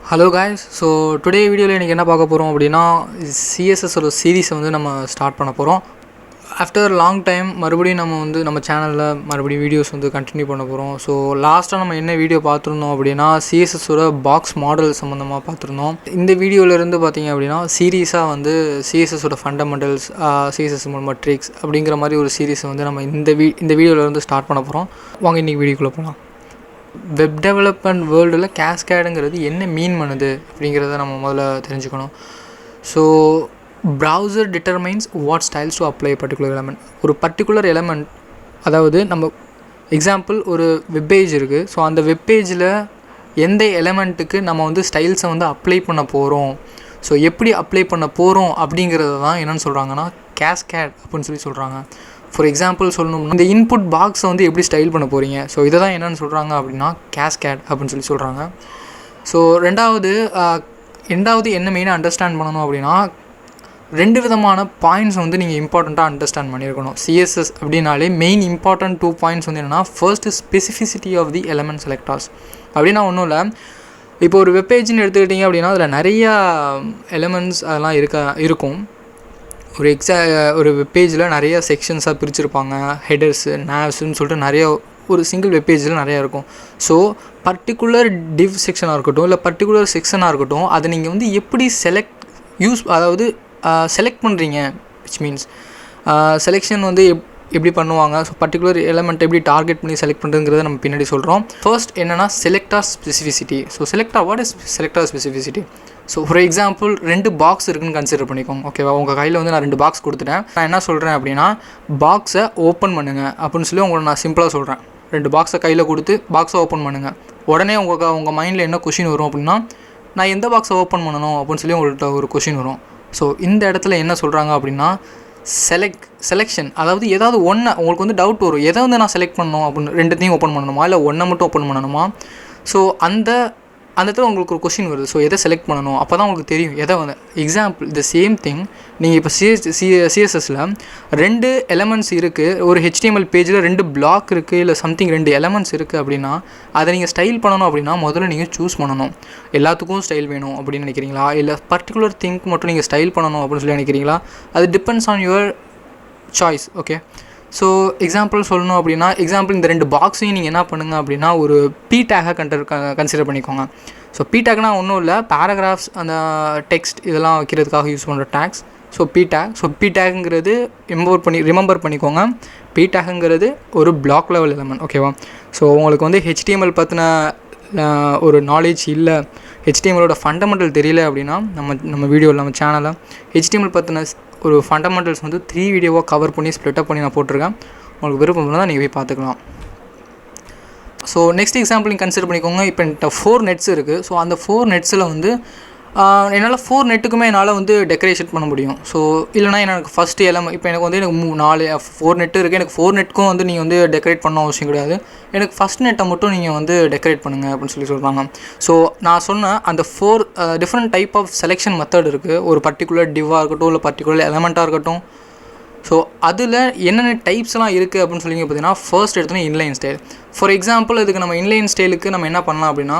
Hello guys, so today video la enna paaka porom appadina CSS oda series vandu nama start panna porom. After a long time marubadi nama vandu nama channel la marubadi videos vandu continue panna porom. So last ah nama enna video paathirundom appadina CSS oda box model sambandhama paathirundom. Indha video la irundhu pathinga appadina series ah vandu CSS oda fundamentals, CSS tricks அப்படிங்கற மாதிரி ஒரு series வந்து நம்ம இந்த வீடியோல இருந்து start பண்ண போறோம். வாங்க இன்னைக்கு வீடியோக்குள்ள போலாம். வெப் டெவலப்மெண்ட் வேர்ல்டில் கேஸ்கேடுங்கிறது என்ன மீன் பண்ணுது அப்படிங்கிறத நம்ம முதல்ல தெரிஞ்சுக்கணும். So browser determines what styles to apply particular element. ஒரு பர்டிகுலர் எலமெண்ட், அதாவது நம்ம எக்ஸாம்பிள் ஒரு வெப்பேஜ் இருக்குது. ஸோ அந்த வெப்பேஜில் எந்த எலமெண்ட்டுக்கு நம்ம வந்து ஸ்டைல்ஸை வந்து அப்ளை பண்ண போகிறோம், ஸோ எப்படி அப்ளை பண்ண போகிறோம் அப்படிங்கிறது தான் என்னென்னு சொல்கிறாங்கன்னா கேஸ்கேட் அப்படின்னு சொல்கிறாங்க. ஃபார் எக்ஸாம்பிள் சொல்லணும்னா இந்த இன்புட் பாக்ஸை வந்து எப்படி ஸ்டைல் பண்ண போகிறீங்க, ஸோ இதை தான் என்னென்னு சொல்கிறாங்க அப்படின்னா கேஸ்கேட் அப்படின்னு சொல்கிறாங்க. ஸோ ரெண்டாவது என்ன மெயினாக அண்டர்ஸ்டாண்ட் பண்ணணும் அப்படின்னா ரெண்டு விதமான பாயிண்ட்ஸ் வந்து நீங்கள் இம்பார்ட்டண்ட்டாக அண்டர்ஸ்டாண்ட் பண்ணியிருக்கணும். சிஎஸ்எஸ் அப்படின்னாலே மெயின் இம்பார்ட்டன்ட் 2 பாயிண்ட்ஸ் வந்து என்னென்னா, first specificity of the element selectors. அப்படின்னா ஒன்றும் இல்லை, இப்போ ஒரு வெப்பேஜ்னு எடுத்துக்கிட்டிங்க அப்படின்னா அதில் நிறையா எலமெண்ட்ஸ் அதெல்லாம் இருக்கும். ஒரு வெப்பேஜில் நிறைய செக்ஷன்ஸாக பிரிச்சுருப்பாங்க, ஹெடர்ஸு நேவ்ஸுன்னு சொல்லிட்டு நிறைய ஒரு சிங்கிள் வெப்பேஜில் நிறையா இருக்கும். ஸோ பர்டிகுலர் டிவ் செக்ஷனாக இருக்கட்டும் இல்லை பர்டிகுலர் செக்ஷனாக இருக்கட்டும், அதை நீங்கள் வந்து எப்படி செலக்ட் பண்ணுறீங்க, விச் மீன்ஸ் செலெக்ஷன் வந்து எப்படி பண்ணுவாங்க, ஸோ பர்டிகுலர் எலமெண்ட் எப்படி டார்கெட் பண்ணி செலக்ட் பண்ணுறதுங்கிறத நம்ம பின்னாடி சொல்கிறோம். ஃபர்ஸ்ட் என்னென்னா selector specificity. So what is selector specificity? So for example 2 box இருக்குதுன்னு கன்சிடர் பண்ணிக்கோங்க. ஓகேவா, உங்கள் கையில் வந்து நான் 2 பாக்ஸ் கொடுத்துட்டேன். நான் என்ன சொல்கிறேன் அப்படின்னா பாக்ஸை ஓப்பன் பண்ணுங்கள் அப்படின்னு சொல்லி உங்களை நான் சிம்பிளாக சொல்கிறேன். 2 பாக்ஸை கையில் கொடுத்து பாக்ஸை ஓப்பன் பண்ணுங்கள். உடனே உங்கள் மைண்டில் என்ன கொஷின் வரும் அப்படின்னா, நான் எந்த பாக்ஸை ஓப்பன் பண்ணணும் அப்படின்னு சொல்லி உங்கள்கிட்ட ஒரு கொஷின் வரும். ஸோ இந்த இடத்துல என்ன சொல்கிறாங்க அப்படின்னா செலெக்ஷன், அதாவது ஏதாவது ஒன்று உங்களுக்கு வந்து டவுட் வரும், எதை வந்து நான் செலக்ட் பண்ணணும் அப்படின்னு, 2த்தையும் ஓப்பன் பண்ணணுமா இல்லை ஒன்றை மட்டும் ஓப்பன் பண்ணணுமா. ஸோ அந்த இடத்துல உங்களுக்கு ஒரு கொஷின் வருது. ஸோ எதை செலக்ட் பண்ணணும், அப்போ தான் உங்களுக்கு தெரியும் எதை வந்து. எக்ஸாம்பிள் த சேம் திங், நீங்கள் இப்போ சிஎஸ்எஸில் 2 எலமெண்ட்ஸ் இருக்குது, ஒரு HTML பேஜில் 2 பிளாக் இருக்குது இல்லை சம்திங் 2 எலமெண்ட்ஸ் இருக்குது அப்படின்னா அதை நீங்கள் ஸ்டைல் பண்ணணும் அப்படின்னா முதல்ல நீங்கள் சூஸ் பண்ணணும். எல்லாத்துக்கும் ஸ்டைல் வேணும் அப்படின்னு நினைக்கிறீங்களா, இல்லை பர்டிகுலர் திங்க் மட்டும் நீங்கள் ஸ்டைல் பண்ணணும் அப்படின்னு சொல்லி நினைக்கிறீங்களா, அது depends on your choice. Okay, so example சொல்லணும் அப்படின்னா, இந்த 2 பாக்ஸையும் நீங்கள் என்ன பண்ணுங்கள் அப்படின்னா ஒரு பி டேகாக கன்சிடர் பண்ணிக்கோங்க. ஸோ பி டேக்னா ஒன்றும் இல்லை, பேராகிராஃப்ஸ் அந்த டெக்ஸ்ட் இதெல்லாம் வைக்கிறதுக்காக யூஸ் பண்ணுற டேக்ஸ். ஸோ பி டேக்குங்கிறது ரிமெம்பர் பண்ணிக்கோங்க. பி டேக்குங்கிறது ஒரு பிளாக் லெவல் எலமெண்ட். ஓகேவா, ஸோ உங்களுக்கு வந்து HTML பற்றின ஒரு நாலேஜ் இல்லை, HTMLோட ஃபண்டமெண்டல் தெரியல அப்படின்னா நம்ம வீடியோவில் நம்ம சேனலில் HTML பற்றின ஒரு ஃபண்டமெண்டல்ஸ் வந்து 3 வீடியோவாக கவர் பண்ணி ஸ்ப்ளிட்டப் பண்ணி நான் போட்டிருக்கேன். உங்களுக்கு விருப்பம் தான் நீங்கள் போய் பார்த்துக்கலாம். ஸோ நெக்ஸ்ட் எக்ஸாம்பிள் நீங்கள் கன்சிடர் பண்ணிக்கோங்க. இப்போ என்கிட்ட 4 நெட்ஸ் இருக்குது. ஸோ அந்த 4 நெட்ஸில் வந்து என்னால் 4 நெட்டுக்குமே என்னால் வந்து டெக்கரேஷன் பண்ண முடியும். ஸோ இல்லைனா எனக்கு ஃபஸ்ட்டு இப்போ எனக்கு வந்து 4 நெட்டு இருக்குது, எனக்கு 4 நெட்டுக்கும் வந்து நீங்கள் வந்து டெக்கரேட் பண்ண அவசியம் கிடையாது, எனக்கு ஃபஸ்ட் நெட்டை மட்டும் நீங்கள் வந்து டெக்கரேட் பண்ணுங்கள் அப்படின்னு சொல்கிறாங்க. ஸோ நான் சொன்ன அந்த 4 different type of selection method இருக்குது. ஒரு பர்டிகுலர் டிவ்வாக இருக்கட்டும் இல்லை பர்டிகுலர் எலமெண்ட்டாக இருக்கட்டும். ஸோ அதில் என்னென்ன டைப்ஸ்லாம் இருக்குது அப்படின்னு சொல்லி பார்த்தீங்கன்னா, ஃபர்ஸ்ட் எடுத்தோன்னே இன்லைன் ஸ்டைல். ஃபார் எக்ஸாம்பிள் இதுக்கு நம்ம இன்லைன் ஸ்டைலுக்கு நம்ம என்ன பண்ணலாம் அப்படின்னா,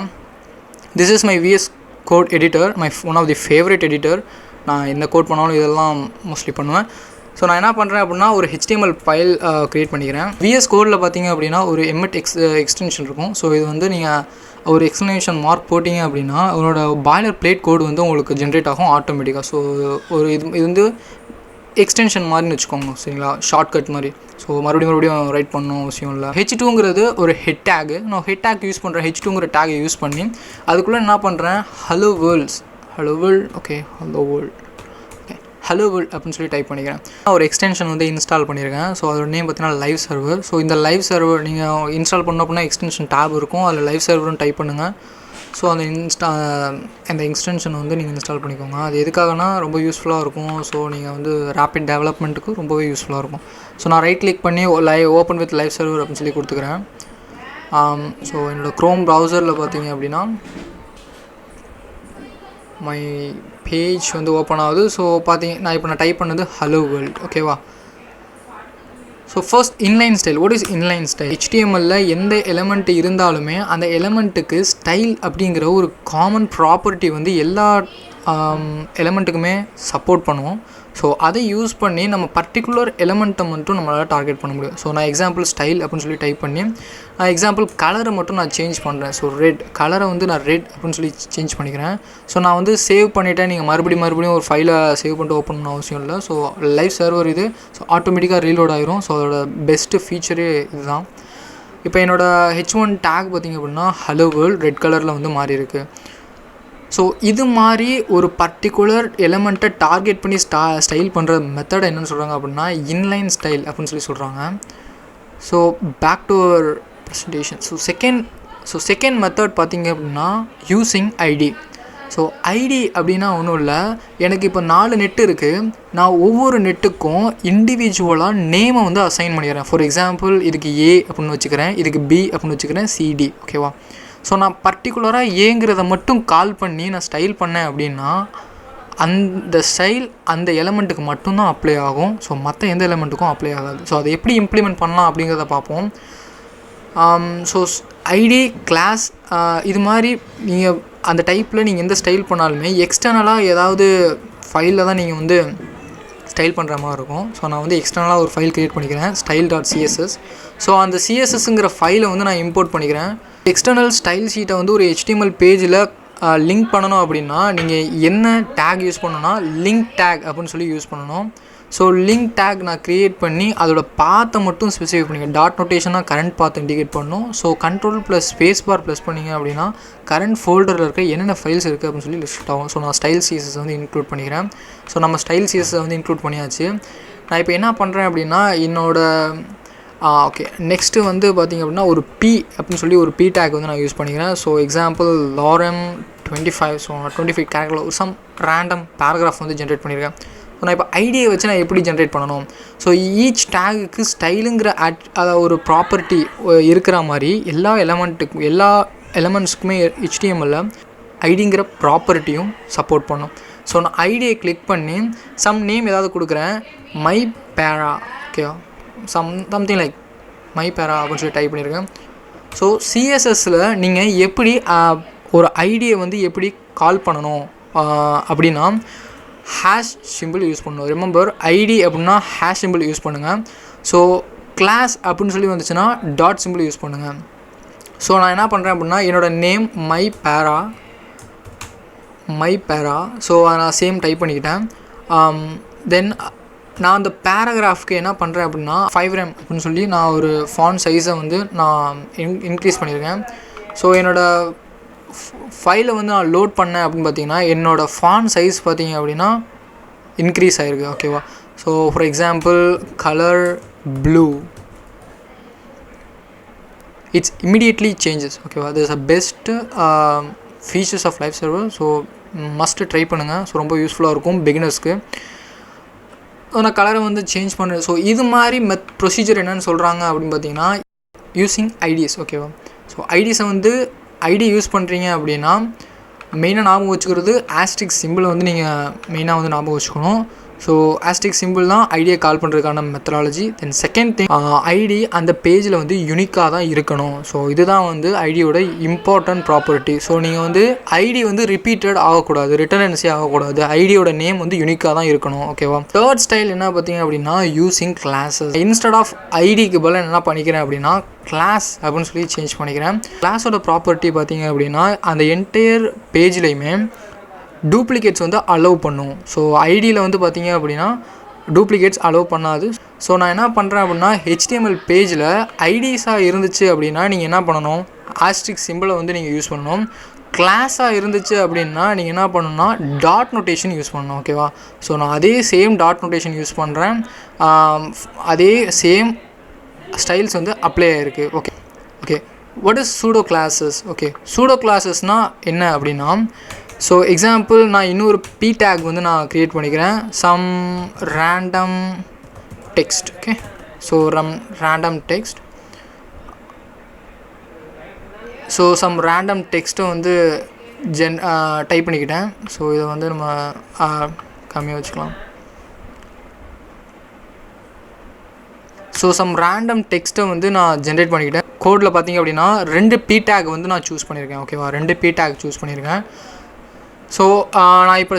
this is my VS code editor, one of the favourite editor. நான் எந்த கோட் பண்ணாலும் இதெல்லாம் மோஸ்ட்லி பண்ணுவேன். ஸோ நான் என்ன பண்ணுறேன் அப்படின்னா ஒரு HTML ஃபைல் க்ரியேட் பண்ணிக்கிறேன். VS கோடில் பார்த்தீங்க அப்படின்னா ஒரு எம்எட் எக்ஸ்டென்ஷன் இருக்கும். ஸோ இது வந்து நீங்கள் ஒரு எக்ஸ்ப்ளனேஷன் மார்க் போட்டிங்க அப்படின்னா உங்களோட பாய்லர் பிளேட் கோடு வந்து உங்களுக்கு ஜென்ரேட் ஆகும் ஆட்டோமேட்டிக்காக. ஸோ இது வந்து எக்ஸ்டென்ஷன் மாதிரின்னு வச்சுக்கோங்க, சரிங்களா, ஷார்ட்கட் மாதிரி. ஸோ மறுபடியும் ரைட் பண்ணணும் அவசியம் இல்லை. H2ங்கிறது ஒரு ஹெட் டேகு. நான் ஹெட் டேக் யூஸ் பண்ணுறேன். H2ங்கிற டேகை யூஸ் பண்ணி அதுக்குள்ளே என்ன பண்ணுறேன், hello world, okay hello world அப்படின்னு சொல்லி டைப் பண்ணிக்கிறேன். ஒரு எக்ஸ்டென்ஷன் வந்து இன்ஸ்டால் பண்ணியிருக்கேன். ஸோ அதோட நேம் பார்த்தீங்கன்னா லைவ் சர்வர். ஸோ இந்த லைவ் சர்வர் நீங்கள் இன்ஸ்டால் பண்ண அப்படின்னா எக்ஸ்டென்ஷன் டேப் இருக்கும், அதில் லைவ் சர்வர்னு டைப் பண்ணுங்கள். ஸோ அந்த எக்ஸ்டென்ஷன் வந்து நீங்கள் இன்ஸ்டால் பண்ணிக்கோங்க. அது எதுக்காகனா ரொம்ப யூஸ்ஃபுல்லாக இருக்கும். ஸோ நீங்கள் வந்து ரேப்பிட் டெவலப்மெண்ட்டுக்கு ரொம்பவே யூஸ்ஃபுல்லாக இருக்கும். ஸோ நான் ரைட் கிளிக் பண்ணி ஓப்பன் வித் லைவ் சர்வர் அப்படின்னு சொல்லி கொடுத்துக்கிறேன். ஸோ என்னோடய க்ரோம் ப்ரௌசரில் பார்த்தீங்க அப்படின்னா மை பேஜ் வந்து ஓப்பன் ஆகுது. ஸோ நான் டைப் பண்ணது ஹலோ வேர்ல்ட். ஓகேவா, so first inline style. What is inline style? HTML எந்த எலமெண்ட் இருந்தாலுமே அந்த எலமெண்ட்டுக்கு ஸ்டைல் அப்படிங்கிற ஒரு காமன் ப்ராப்பர்ட்டி வந்து எல்லா எலமெண்ட்டுக்குமே சப்போர்ட் பண்ணுவோம். ஸோ அதை யூஸ் பண்ணி நம்ம பர்டிகுலர் எலமெண்ட்டை மட்டும் நம்மளால் டார்கெட் பண்ண முடியும். ஸோ நான் எக்ஸாம்பிள் ஸ்டைல் அப்படின்னு சொல்லி டைப் பண்ணி நான் எக்ஸாம்பிள் கலரை மட்டும் நான் சேஞ்ச் பண்ணுறேன். ஸோ ரெட் கலரை வந்து நான் ரெட் அப்படின்னு சொல்லி சேஞ்ச் பண்ணிக்கிறேன். ஸோ நான் வந்து சேவ் பண்ணிவிட்டேன். நீங்கள் மறுபடியும் ஒரு ஃபைலை சேவ் பண்ணிட்டு ஓப்பன் பண்ண அவசியம் இல்லை. ஸோ லைவ் சர்வர் இது. ஸோ ஆட்டோமேட்டிக்காக ரீலோட் ஆயிரும். ஸோ அதோட பெஸ்ட்டு ஃபீச்சரே இதுதான். இப்போ என்னோடய H1 டேக் பார்த்திங்க அப்படின்னா ஹலோ வேர்ல்ட் ரெட் கலரில் வந்து மாறி இருக்குது. ஸோ இது மாதிரி ஒரு பர்டிகுலர் எலமெண்ட்டை டார்கெட் பண்ணி ஸ்டைல் பண்ணுற மெத்தடை என்னென்னு சொல்கிறாங்க அப்படின்னா இன்லைன் ஸ்டைல் அப்படின்னு சொல்லி சொல்கிறாங்க. So back to our presentation. Second method பார்த்திங்க அப்படின்னா யூஸிங் ஐடி. ஸோ ஐடி அப்படின்னா ஒன்றும் இல்லை, எனக்கு இப்போ 4 நெட்டு இருக்குது. நான் ஒவ்வொரு நெட்டுக்கும் இண்டிவிஜுவலாக நேமை வந்து அசைன் பண்ணிக்கிறேன். ஃபார் எக்ஸாம்பிள் இதுக்கு A அப்படின்னு வச்சுக்கிறேன், இதுக்கு B அப்படின்னு வச்சுக்கிறேன், CD. ஓகேவா? ஸோ நான் பர்டிகுலராக ஏங்கிறத மட்டும் கால் பண்ணி நான் ஸ்டைல் பண்ணேன் அப்படின்னா அந்த ஸ்டைல் அந்த எலமெண்ட்டுக்கு மட்டும்தான் அப்ளை ஆகும். ஸோ மற்ற எந்த எலமெண்ட்டுக்கும் அப்ளை ஆகாது. ஸோ அதை எப்படி இம்ப்ளிமெண்ட் பண்ணலாம் அப்படிங்கிறத பார்ப்போம். ஸோ ஐடி கிளாஸ் இது மாதிரி நீங்கள் அந்த டைப்பில் நீங்கள் எந்த ஸ்டைல் பண்ணாலுமே எக்ஸ்டர்னலாக ஏதாவது ஃபைலில் தான் நீங்கள் வந்து ஸ்டைல் பண்ணுற மாதிரி இருக்கும். ஸோ நான் வந்து எக்ஸ்டர்னலாக ஒரு ஃபைல் க்ரியேட் பண்ணிக்கிறேன், style.css. ஸோ அந்த CSSங்கிற ஃபைலை வந்து நான் இம்போர்ட் பண்ணிக்கிறேன். எக்ஸ்டர்னல் ஸ்டைல் ஷீட்டை வந்து ஒரு HTML பேஜில் லிங்க் பண்ணணும் அப்படின்னா நீங்கள் என்ன டேக் யூஸ் பண்ணணும்னா லிங்க் டேக் அப்படின்னு சொல்லி யூஸ் பண்ணணும். ஸோ லிங்க் டேக் நான் க்ரியேட் பண்ணி அதோட பாத்தை மட்டும் ஸ்பெசிஃபை பண்ணிங்க. டாட் நோட்டேஷனாக கரண்ட் பாத் இண்டிகேட் பண்ணணும். So control plus space bar plus பண்ணிங்க அப்படின்னா கரண்ட் ஃபோல்டரில் இருக்க என்னென்ன ஃபைல்ஸ் இருக்குது அப்படின்னு சொல்லி லிஸ்ட் ஆகும். ஸோ நான் ஸ்டைல் CSS வந்து இன்க்ளூட் பண்ணிக்கிறேன். ஸோ நம்ம ஸ்டைல் CSS வந்து இன்க்ளூட் பண்ணியாச்சு. நான் இப்போ என்ன பண்ணுறேன் அப்படின்னா ஓகே நெக்ஸ்ட்டு வந்து பார்த்திங்க அப்படின்னா ஒரு P அப்படின்னு சொல்லி ஒரு P டேக் வந்து நான் யூஸ் பண்ணிக்கிறேன். So example lorem 25. ஸோ 25 கேரக்டரில் ஒரு சம் ரேண்டம் பேராகிராஃப் வந்து ஜென்ரேட் பண்ணியிருக்கேன். ஸோ நான் இப்போ ஐடியை வச்சு நான் எப்படி ஜென்ரேட் பண்ணணும்? ஸோ ஈச் டேகுக்கு ஸ்டைலுங்கிற ஒரு ப்ராப்பர்ட்டி இருக்கிற மாதிரி எல்லா எலமெண்ட்ஸுக்குமே HTML ஐடிங்கிற ப்ராப்பர்ட்டியும் சப்போர்ட் பண்ணும். ஸோ நான் ஐடியை கிளிக் பண்ணி சம் நேம் ஏதாவது கொடுக்குறேன், மை பேரா. ஓகேவா? சம்திங் லைக் மை பேரா அப்படின்னு சொல்லி டைப் பண்ணியிருக்கேன். ஸோ CSSல நீங்கள் எப்படி ஒரு ஐடியை வந்து எப்படி கால் பண்ணணும் அப்படின்னா ஹேஷ் சிம்பிள் யூஸ் பண்ணணும். ரிமெம்பர் ஐடி அப்படின்னா ஹேஷ் சிம்பிள் யூஸ் பண்ணுங்கள். ஸோ கிளாஸ் அப்படின்னு சொல்லி வந்துச்சுன்னா டாட் சிம்பிள் யூஸ் பண்ணுங்கள். ஸோ நான் என்ன பண்ணுறேன் அப்படின்னா என்னோடய நேம் மை பேரா. ஸோ அதை நான் சேம் டைப் பண்ணிக்கிட்டேன். தென் நான் அந்த பேராகிராஃப்க்கு என்ன பண்ணுறேன் அப்படின்னா 5 rem அப்படின்னு சொல்லி நான் ஒரு ஃபாண்ட் சைஸை வந்து நான் இன்க்ரீஸ் பண்ணியிருக்கேன். ஸோ என்னோடய ஃபைலை வந்து நான் லோட் பண்ணேன் அப்படின்னு பார்த்தீங்கன்னா என்னோடய ஃபாண்ட் சைஸ் பார்த்தீங்க அப்படின்னா இன்க்ரீஸ் ஆகிருக்கு. ஓகேவா? So for example colour blue, it's immediately changes. ஓகேவா? This a best features of live server. So must try பண்ணுங்கள். ஸோ ரொம்ப யூஸ்ஃபுல்லாக இருக்கும் பிகினர்ஸ்க்கு. நான் கலரை வந்து சேஞ்ச் பண்ணுறேன். ஸோ இது மாதிரி ப்ரொசீஜர் என்னென்னு சொல்கிறாங்க அப்படின்னு பார்த்தீங்கன்னா யூஸிங் ஐடிஸ். ஓகேவா? ஸோ ஐடிஸை வந்து ஐடி யூஸ் பண்ணுறீங்க அப்படின்னா மெயினாக ஞாபகம் வச்சுக்கிறது ஆஸ்ட்ரிக் சிம்பிளை வந்து நீங்கள் மெயினாக வந்து ஞாபகம் வச்சுக்கணும். ஸோ ஆஸ்ட்ரிக் சிம்பிள் தான் ஐடியை கால் பண்ணுறதுக்கான methodology. Then second thing ID அந்த பேஜில் வந்து யூனிக்காக தான் இருக்கணும். ஸோ இதுதான் வந்து ஐடியோட இம்பார்ட்டன்ட் ப்ராப்பர்ட்டி. ஸோ நீங்கள் வந்து ஐடி வந்து ரிப்பீட்டட் ஆகக்கூடாது, ரிட்டர்னன்ஸே ஆகக்கூடாது. ஐடியோட நேம் வந்து யூனிக்காக தான் இருக்கணும். ஓகேவா? தேர்ட் ஸ்டைல் என்ன பார்த்தீங்க அப்படின்னா யூஸிங் கிளாஸஸ். இன்ஸ்டெட் ஆஃப் ஐடிக்கு பதில் என்ன பண்ணிக்கிறேன் அப்படின்னா கிளாஸ் அப்படின்னு சொல்லி சேஞ்ச் பண்ணிக்கிறேன். கிளாஸோட ப்ராப்பர்ட்டி பார்த்தீங்க அப்படின்னா அந்த என்டையர் பேஜ்லேயுமே டூப்ளிகேட்ஸ் வந்து அலோவ் பண்ணும். ஸோ ஐடியில் வந்து பார்த்தீங்க அப்படின்னா டூப்ளிகேட்ஸ் அலோவ் பண்ணாது. ஸோ நான் என்ன பண்ணுறேன் அப்படின்னா HTML பேஜில் ஐடிஸாக இருந்துச்சு அப்படின்னா நீங்கள் என்ன பண்ணணும், ஆஸ்ட்ரிக் சிம்பிளை வந்து நீங்கள் யூஸ் பண்ணணும். கிளாஸாக இருந்துச்சு அப்படின்னா நீங்கள் என்ன பண்ணணும்னா டாட் நோட்டேஷன் யூஸ் பண்ணணும். ஓகேவா? ஸோ நான் அதே சேம் டாட் நோட்டேஷன் யூஸ் பண்ணுறேன். அதே சேம் ஸ்டைல்ஸ் வந்து அப்ளை ஆகிருக்கு. Okay what is pseudo classes? Okay pseudo கிளாஸஸ்னால் என்ன அப்படின்னா ஸோ எக்ஸாம்பிள் நான் இன்னொரு P டேக் வந்து நான் க்ரியேட் பண்ணிக்கிறேன், some random text. Okay so random text. So some random டெக்ஸ்ட்டை வந்து டைப் பண்ணிக்கிட்டேன். ஸோ இதை வந்து நம்ம கம்மியாக வச்சுக்கலாம். ஸோ சம் ரேண்டம் டெக்ஸ்ட்டை வந்து நான் ஜென்ரேட் பண்ணிக்கிட்டேன். கோடில் பார்த்தீங்க அப்படின்னா 2 p டேக் வந்து நான் சூஸ் பண்ணியிருக்கேன். ஓகேவா, 2 p டேக் சூஸ் பண்ணியிருக்கேன். ஸோ நான் இப்போ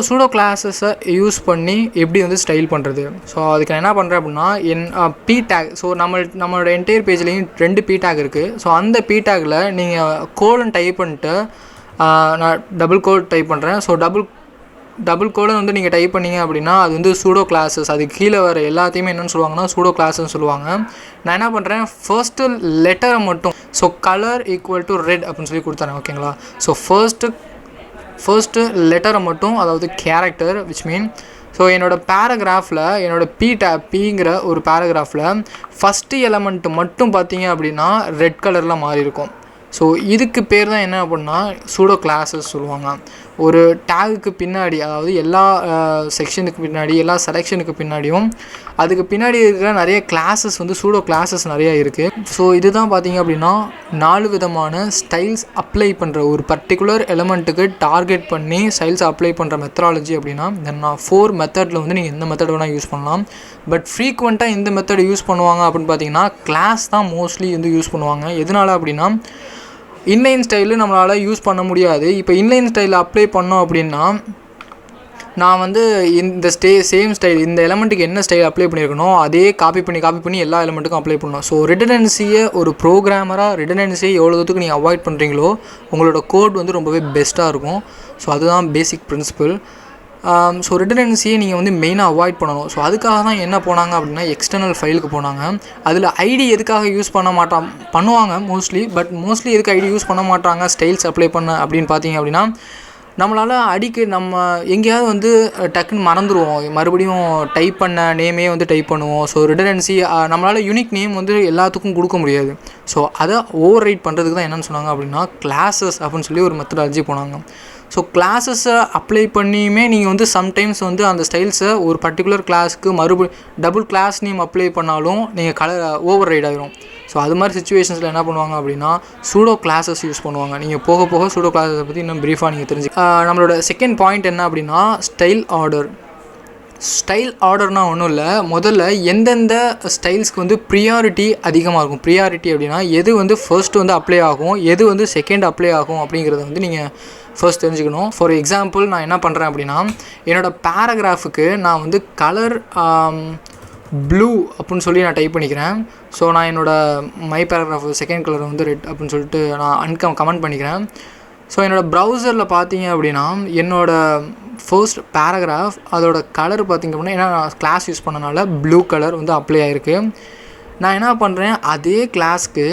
சூடோ கிளாஸஸை யூஸ் பண்ணி எப்படி வந்து ஸ்டைல் பண்ணுறது. ஸோ அதுக்கு நான் என்ன பண்ணுறேன் அப்படின்னா p டேக். ஸோ நம்மளோட என்டையர் பேஜ்லேயும் 2 p டேக் இருக்குது. ஸோ அந்த p டேக்கில் நீங்கள் கோலன் டைப் பண்ணிட்டு நான் டபுள் கோட் டைப் பண்ணுறேன். ஸோ டபுள் கோலன் வந்து நீங்கள் டைப் பண்ணிங்க அப்படின்னா அது வந்து சூடோ கிளாஸஸ். அதுக்கு கீழே வர எல்லாத்தையுமே என்னென்னு சொல்லுவாங்கன்னா சூடோ கிளாஸ்ன்னு சொல்லுவாங்க. நான் என்ன பண்ணுறேன், ஃபர்ஸ்ட்டு லெட்டரை மட்டும், so colour equal to red அப்படின்னு சொல்லி கொடுத்தேன். ஓகேங்களா, ஸோ ஃபர்ஸ்ட்டு லெட்டரை மட்டும், அதாவது கேரக்டர் விச் மீன். ஸோ என்னோடய பேராகிராஃபில் என்னோடய பிங்கிற ஒரு பேராகிராஃபில் ஃபஸ்ட்டு எலமெண்ட்டு மட்டும் பார்த்தீங்க அப்படின்னா ரெட் கலரில் மாறி இருக்கும். ஸோ இதுக்கு பேர் தான் என்ன அப்படின்னா சூடோ கிளாஸஸ் சொல்லுவாங்க. ஒரு டேகுக்கு பின்னாடி, அதாவது எல்லா செக்ஷனுக்கு பின்னாடி, எல்லா செலெக்ஷனுக்கு பின்னாடியும் அதுக்கு பின்னாடி இருக்கிற நிறைய கிளாஸஸ் வந்து சூடோ கிளாஸஸ் நிறையா இருக்குது. ஸோ இதுதான் பார்த்தீங்க அப்படின்னா 4 விதமான ஸ்டைல்ஸ் அப்ளை பண்ணுற, ஒரு பர்டிகுலர் எலமெண்ட்டுக்கு டார்கெட் பண்ணி ஸ்டைல்ஸ் அப்ளை பண்ணுற மெத்தடாலஜி அப்படின்னா நான் 4 மெத்தடில் வந்து நீங்கள் எந்த மெத்தட் வேணால் யூஸ் பண்ணலாம். பட் ஃப்ரீக்வெண்ட்டாக இந்த மெத்தட் யூஸ் பண்ணுவாங்க அப்படின்னு பார்த்தீங்கன்னா கிளாஸ் தான் மோஸ்ட்லி வந்து யூஸ் பண்ணுவாங்க. எதனால் அப்படின்னா இன்லைன் ஸ்டைலு நம்மளால் யூஸ் பண்ண முடியாது. இப்போ இன்லைன் ஸ்டைலில் அப்ளை பண்ணோம் அப்படின்னா நான் வந்து இந்த சேம் ஸ்டைல், இந்த எலமெண்ட்டுக்கு என்ன ஸ்டைல் அப்ளை பண்ணியிருக்கணும் அதே காப்பி பண்ணி எல்லா எலமெண்ட்டுக்கும் அப்ளை பண்ணணும். ஸோ ரிடண்டன்சியை ஒரு ப்ரோக்ராமராக ரிடண்டன்சியை எவ்வளோ தூரத்துக்கு நீங்கள் அவாய்ட் பண்ணுறீங்களோ உங்களோட கோட் வந்து ரொம்பவே பெஸ்ட்டாக இருக்கும். ஸோ அதுதான் பேசிக் பிரின்சிபல். ஸோ ரிடண்டன்சியை நீங்கள் வந்து மெயினாக அவாய்ட் பண்ணணும். ஸோ அதுக்காக தான் என்ன போனாங்க அப்படின்னா எக்ஸ்டர்னல் ஃபைலுக்கு போனாங்க. அதில் ஐடி எதுக்காக யூஸ் பண்ணுவாங்க மோஸ்ட்லி. பட் மோஸ்ட்லி எதுக்கு ஐடி யூஸ் பண்ண மாட்டாங்க ஸ்டைல்ஸ் அப்ளை பண்ண அப்படின்னு பார்த்தீங்க அப்படின்னா நம்மளால் நம்ம எங்கேயாவது வந்து டக்குன்னு மறந்துடுவோம், மறுபடியும் டைப் பண்ண நேமே வந்து டைப் பண்ணுவோம். ஸோ ரிடண்டன்சி நம்மளால் யூனிக் நேம் வந்து எல்லாத்துக்கும் கொடுக்க முடியாது. ஸோ அதை ஓவர் ரைட் பண்ணுறதுக்கு தான் என்னென்னு சொன்னாங்க அப்படின்னா கிளாஸஸ் அப்படின்னு சொல்லி ஒரு மெத்தடாலஜி போனாங்க. ஸோ கிளாஸஸை அப்ளை பண்ணியுமே நீங்கள் வந்து சம்டைம்ஸ் வந்து அந்த ஸ்டைல்ஸை ஒரு பர்டிகுலர் கிளாஸுக்கு டபுள் கிளாஸ் நேம் அப்ளை பண்ணாலும் நீங்கள் ஓவர் ரைட் ஆகிரும். ஸோ அது மாதிரி சுச்சுவேஷன்ஸில் என்ன பண்ணுவாங்க அப்படின்னா சூடோ கிளாஸஸ் யூஸ் பண்ணுவாங்க. நீங்கள் போக போக சூடோ கிளாஸஸை பற்றி இன்னும் ப்ரீஃபாக நீங்கள் தெரிஞ்சு. நம்மளோட செகண்ட் பாயிண்ட் என்ன அப்படின்னா ஸ்டைல் ஆர்டர்னால் ஒன்றும் இல்லை, முதல்ல எந்தெந்த ஸ்டைல்ஸ்க்கு வந்து ப்ரியாரிட்டி அதிகமாக இருக்கும். ப்ரியாரிட்டி அப்படின்னா எது வந்து ஃபர்ஸ்ட் வந்து அப்ளை ஆகும், எது வந்து செகண்ட் அப்ளை ஆகும் அப்படிங்கிறத வந்து நீங்கள் ஃபர்ஸ்ட் தெரிஞ்சுக்கணும். ஃபார் எக்ஸாம்பிள் நான் என்ன பண்ணுறேன் அப்படின்னா என்னோடய பேராகிராஃபுக்கு நான் வந்து கலர் ப்ளூ அப்படின்னு சொல்லி நான் டைப் பண்ணிக்கிறேன். ஸோ நான் என்னோடய மை பேராகிராஃப் செகண்ட் கலர் வந்து ரெட் அப்படின்னு சொல்லிட்டு நான் கமெண்ட் பண்ணிக்கிறேன். ஸோ என்னோடய ப்ரௌசரில் பார்த்தீங்க அப்படின்னா என்னோடய ஃபர்ஸ்ட் பேராகிராஃப் அதோட கலர் பார்த்திங்க அப்படின்னா ஏன்னா நான் கிளாஸ் யூஸ் பண்ணனால ப்ளூ கலர் வந்து அப்ளை ஆகிருக்கு. நான் என்ன பண்ணுறேன், அதே கிளாஸ்க்கு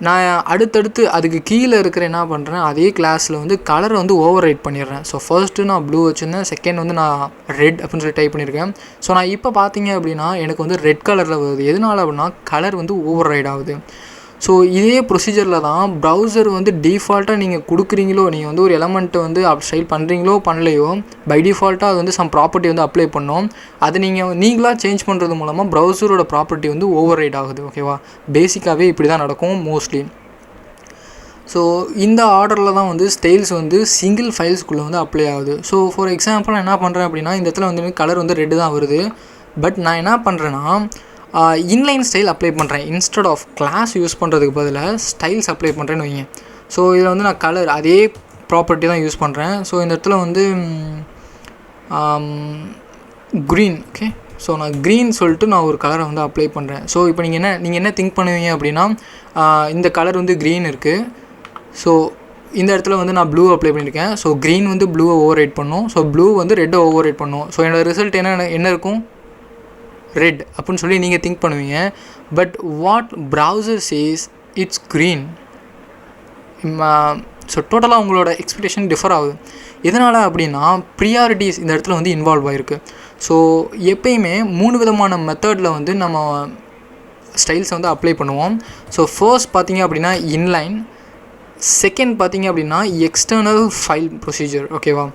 நான் அடுத்தடுத்து அதுக்கு கீழே இருக்கிற என்ன பண்ணுறேன், அதே கிளாஸில் வந்து கலரை வந்து ஓவர் ரைட் பண்ணிடுறேன். ஸோ ஃபர்ஸ்ட்டு நான் ப்ளூ வச்சுருந்தேன், செகண்ட் வந்து நான் ரெட் அப்படின்னு சொல்லி டைப் பண்ணியிருக்கேன். ஸோ நான் இப்போ பார்த்தீங்க அப்படின்னா எனக்கு வந்து ரெட் கலரில் வருது. எதனால் அப்படின்னா கலர் வந்து ஓவர் ரைட் ஆகுது. ஸோ இதே ப்ரொசீஜரில் தான் ப்ரௌசர் வந்து டிஃபால்ட்டாக நீங்கள் கொடுக்குறீங்களோ, நீங்கள் வந்து ஒரு எலமெண்ட்டை வந்து ஸ்டைல் பண்ணுறீங்களோ பண்ணலையோ பை டிஃபால்ட்டாக அது வந்து சம் ப்ராப்பர்ட்டி வந்து அப்ளை பண்ணோம். அது நீங்களாக சேஞ்ச் பண்ணுறது மூலமாக ப்ரௌசரோட ப்ராப்பர்ட்டி வந்து ஓவர் ரைட் ஆகுது. ஓகேவா, பேசிக்காகவே இப்படி தான் நடக்கும் மோஸ்ட்லி. ஸோ இந்த ஆர்டரில் தான் வந்து ஸ்டைல்ஸ் வந்து சிங்கிள் ஃபைல்ஸ்குள்ளே வந்து அப்ளை ஆகுது. ஸோ ஃபார் எக்ஸாம்பிள் நான் என்ன பண்ணுறேன் அப்படின்னா இந்த இடத்துல வந்து கலர் வந்து ரெட்டு தான் வருது. பட் நான் என்ன பண்ணுறேன்னா இன்லைன் ஸ்டைல் அப்ளை பண்ணுறேன். இன்ஸ்டெட் ஆஃப் கிளாஸ் யூஸ் பண்ணுறதுக்கு பதிலாக ஸ்டைல்ஸ் அப்ளை பண்ணுறேன்னு வைங்க. ஸோ இதில் வந்து நான் கலர் அதே ப்ராப்பர்ட்டி தான் யூஸ் பண்ணுறேன். ஸோ இந்த இடத்துல வந்து க்ரீன். ஓகே, ஸோ நான் க்ரீன் சொல்லிட்டு நான் ஒரு கலரை வந்து அப்ளை பண்ணுறேன். ஸோ இப்போ நீங்கள் என்ன திங்க் பண்ணுவீங்க அப்படின்னா இந்த கலர் வந்து க்ரீன் இருக்குது. ஸோ இந்த இடத்துல வந்து நான் ப்ளூ அப்ளை பண்ணியிருக்கேன். ஸோ க்ரீன் வந்து ப்ளூவை ஓவர் ரைட் பண்ணும், ஸோ ப்ளூ வந்து ரெட்டை ஓவர் ரைட் பண்ணும். ஸோ என்னோடய ரிசல்ட் என்ன இருக்கும், ரெட் அப்படின்னு சொல்லி நீங்கள் திங்க் பண்ணுவீங்க. But what browser chase it's green. So டோட்டலாக உங்களோட எக்ஸ்பெக்டேஷன் டிஃபர் ஆகுது. எதனால் அப்படின்னா ப்ரியாரிட்டிஸ் இந்த இடத்துல வந்து இன்வால்வ் ஆகிருக்கு. ஸோ எப்பயுமே 3 விதமான மெத்தடில் வந்து நம்ம ஸ்டைல்ஸை வந்து அப்ளை பண்ணுவோம். ஸோ ஃபர்ஸ்ட் பார்த்தீங்க அப்படின்னா இன்லைன், செகண்ட் பார்த்தீங்க அப்படின்னா எக்ஸ்டர்னல் ஃபைல் ப்ரொசீஜர். ஓகேவா,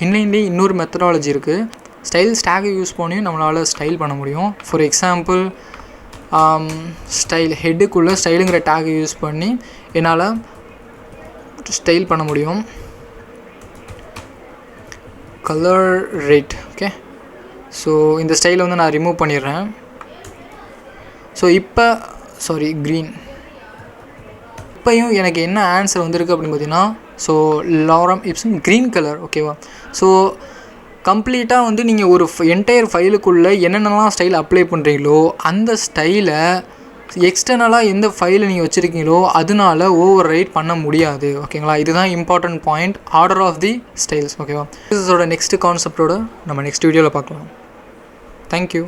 இன்லைன்லேயே இன்னொரு மெத்தடாலஜி இருக்குது. ஸ்டைல் ஸ்டாகை யூஸ் பண்ணி நம்மளால் ஸ்டைல் பண்ண முடியும். ஃபார் எக்ஸாம்பிள் ஸ்டைல் ஹெட்டுக்குள்ளே ஸ்டைலுங்கிற டேகை யூஸ் பண்ணி என்னால் ஸ்டைல் பண்ண முடியும். Colour rate. ஓகே, ஸோ இந்த ஸ்டைலை வந்து நான் ரிமூவ் பண்ணிடுறேன். ஸோ இப்போ க்ரீன் இப்போயும் எனக்கு என்ன ஆன்சர் வந்திருக்கு அப்படின்னு பார்த்தீங்கன்னா ஸோ லாரம் இப்சன் க்ரீன் கலர். ஓகேவா? ஸோ கம்ப்ளீட்டாக வந்து நீங்கள் ஒரு என்டையர் ஃபைலுக்குள்ளே என்னென்னலாம் ஸ்டைல் அப்ளை பண்ணுறீங்களோ அந்த ஸ்டைலை எக்ஸ்டர்னலாக எந்த ஃபைலை நீங்கள் வச்சுருக்கீங்களோ அதனால ஓவர் ரைட் பண்ண முடியாது. ஓகேங்களா? இதுதான் important point, order of the styles. ஓகேவா? இதோட நெக்ஸ்ட் கான்செப்டோட நம்ம நெக்ஸ்ட் வீடியோவில் பார்க்கலாம். தேங்க்யூ.